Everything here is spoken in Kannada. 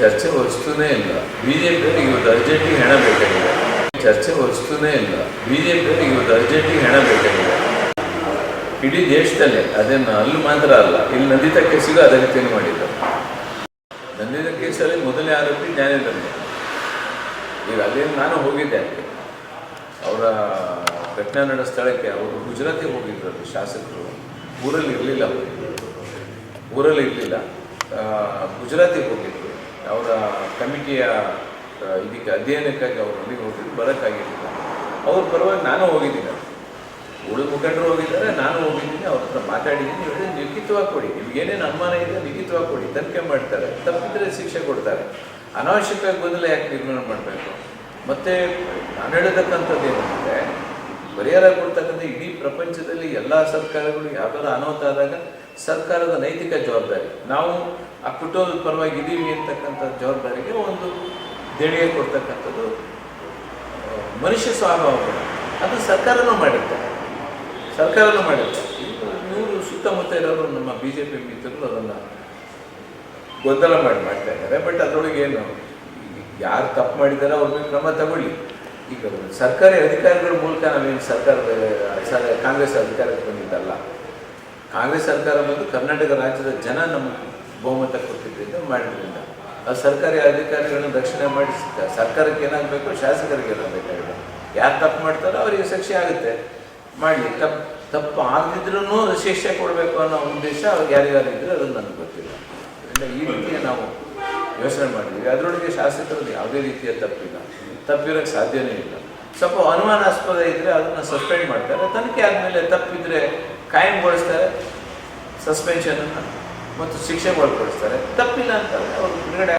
ಚರ್ಚೆ ವಸ್ತುನೇ ಇಲ್ಲ. ಬಿಜೆಪಿಯವರಿಗೆ ಇವತ್ತು ಅರ್ಜೆಂಟಿಗೆ ಹಣ ಬೇಕಾಗಿದೆ. ಚರ್ಚೆ ವಸ್ತುನೇ ಇಲ್ಲ. ಬಿಜೆಪಿಯವರಿಗೆ ಇವತ್ತು ಅರ್ಜೆಂಟಿಗೆ ಹಣ ಬೇಕಾಗಿದೆ. ಇಡೀ ದೇಶದಲ್ಲೇ, ಅದೇನು ಅಲ್ಲಿ ಮಾತ್ರ ಅಲ್ಲ, ಇಲ್ಲಿ ನಂದಿತಾ ಕೇಸಿಗೂ ಅದೇ ರೀತಿಯನ್ನು ಮಾಡಿದ್ದಾರೆ. ನಂದಿತಾ ಕೇಸಲ್ಲಿ ಮೊದಲನೇ ಆರೋಪಿ ಜ್ಞಾನೇಂದ್ರನೇ. ಈಗ ಅಲ್ಲೇನು ನಾನು ಹೋಗಿದ್ದೆ, ಅಲ್ಲಿ ಅವರ ಘಟನೆ ನಡೆದ ಸ್ಥಳಕ್ಕೆ ಅವರು ಗುಜರಾತಿಗೆ ಹೋಗಿದ್ರು. ಶಾಸಕರು ಊರಲ್ಲಿ ಇರಲಿಲ್ಲ, ಗುಜರಾತಿಗೆ ಹೋಗಿದ್ರು. ಅವರ ಕಮಿಟಿಯ ಇದಕ್ಕೆ ಅಧ್ಯಯನಕ್ಕಾಗಿ ಅವರು ಅಲ್ಲಿಗೆ ಹೋಗಿದ್ರು, ಬರೋಕ್ಕಾಗಿರಲಿಲ್ಲ. ಅವ್ರ ಪರವಾಗಿ ನಾನು ಹೋಗಿದ್ದೀನಿ, ಉಳಿದ ಮುಖಂಡರು ಹೋಗಿದ್ದಾರೆ, ನಾನು ಹೋಗಿದ್ದೀನಿ. ಅವ್ರ ಹತ್ರ ಮಾತಾಡಿದ್ದೀನಿ. ಇವತ್ತು ಲಿಖಿತವಾಗಿ ಕೊಡಿ, ನಿಮ್ಗೇನೇನು ಅನುಮಾನ ಇದೆ ಲಿಖಿತವಾಗಿ ಕೊಡಿ, ತನಿಖೆ ಮಾಡ್ತಾರೆ, ತಪ್ಪಿದ್ರೆ ಶಿಕ್ಷೆ ಕೊಡ್ತಾರೆ. ಅನಾವಶ್ಯಕವಾಗಿ ಗೊಂದಲ ಯಾಕೆ ನಿರ್ಮಾಣ ಮಾಡಬೇಕು? ಮತ್ತು ನಾನು ಹೇಳತಕ್ಕಂಥದ್ದು ಏನಂದರೆ, ಪರಿಹಾರ ಕೊಡ್ತಕ್ಕಂಥ ಇಡೀ ಪ್ರಪಂಚದಲ್ಲಿ ಎಲ್ಲ ಸರ್ಕಾರಗಳು ಯಾವ್ದಾರ ಅನಾಹುತ ಆದಾಗ ಸರ್ಕಾರದ ನೈತಿಕ ಜವಾಬ್ದಾರಿ, ನಾವು ಆ ಕುಟುಂಬದ ಪರವಾಗಿ ಇದ್ದೀವಿ ಅಂತಕ್ಕಂಥ ಜವಾಬ್ದಾರಿಗೆ ಒಂದು ದೇಣಿಗೆ ಕೊಡ್ತಕ್ಕಂಥದ್ದು ಮನುಷ್ಯ ಸ್ವಭಾವ. ಅದು ಸರ್ಕಾರನೂ ಮಾಡಿರ್ತಾರೆ. ಇವರು ಸುತ್ತಮುತ್ತ ಇರೋರು ನಮ್ಮ ಬಿ ಜೆ ಪಿ ಮಿತ್ರರು ಅದನ್ನು ಗೊಂದಲ ಮಾಡ್ತಾ ಇದ್ದಾರೆ. ಬಟ್ ಅದರೊಳಗೆ ಏನು, ಯಾರು ತಪ್ಪು ಮಾಡಿದ್ದಾರೆ ಅವ್ರ ಮೇಲೆ ಕ್ರಮ ತಗೊಳ್ಳಿ. ಈಗ ಸರ್ಕಾರಿ ಅಧಿಕಾರಿಗಳ ಮೂಲಕ ನಾವೇನು ಕಾಂಗ್ರೆಸ್ ಅಧಿಕಾರಕ್ಕೆ ಬಂದಿದ್ದಲ್ಲ. ಕಾಂಗ್ರೆಸ್ ಸರ್ಕಾರ ಬಂದು ಕರ್ನಾಟಕ ರಾಜ್ಯದ ಜನ ನಮಗೆ ಬಹುಮತ ಕೊಟ್ಟಿದ್ದರಿಂದ ಮಾಡಿದ್ರಿಂದ ಅದು ಸರ್ಕಾರಿ ಅಧಿಕಾರಿಗಳನ್ನ ರಕ್ಷಣೆ ಮಾಡಿ ಸರ್ಕಾರಕ್ಕೆ ಏನಾಗಬೇಕು, ಶಾಸಕರಿಗೆ ಏನಾಗಬೇಕಾಗಿದೆ. ಯಾರು ತಪ್ಪು ಮಾಡ್ತಾರೋ ಅವರಿಗೆ ಶಿಕ್ಷೆ ಆಗುತ್ತೆ, ಮಾಡಲಿ. ತಪ್ಪು ಆಗದಿದ್ರೂ ಶಿಕ್ಷೆ ಕೊಡಬೇಕು ಅನ್ನೋ ಉದ್ದೇಶ ಅವ್ರಿಗೆ ಯಾರಿಗಾರಿದ್ರೆ ಅದನ್ನು ನನಗೆ ಗೊತ್ತಿಲ್ಲ. ಈ ರೀತಿಯ ನಾವು ಯೋಚನೆ ಮಾಡಿದ್ದೀವಿ. ಅದರೊಳಗೆ ಶಾಸಕರಲ್ಲಿ ಯಾವುದೇ ರೀತಿಯ ತಪ್ಪಿರೋಕ್ಕೆ ಸಾಧ್ಯನೇ ಇಲ್ಲ. ಸ್ವಲ್ಪ ಅನುಮಾನಾಸ್ಪದ ಇದ್ದರೆ ಅದನ್ನು ಸಸ್ಪೆಂಡ್ ಮಾಡ್ತಾರೆ. ತನಿಖೆ ಆದಮೇಲೆ ತಪ್ಪಿದ್ರೆ ಕಾಯಂಗೊಳಿಸ್ತಾರೆ, ಸಸ್ಪೆನ್ಷನನ್ನು ಮತ್ತು ಶಿಕ್ಷೆ ಒಳಪಡಿಸ್ತಾರೆ. ತಪ್ಪಿಲ್ಲ ಅಂತಂದರೆ ಅವ್ರು ಬಿಡುಗಡೆ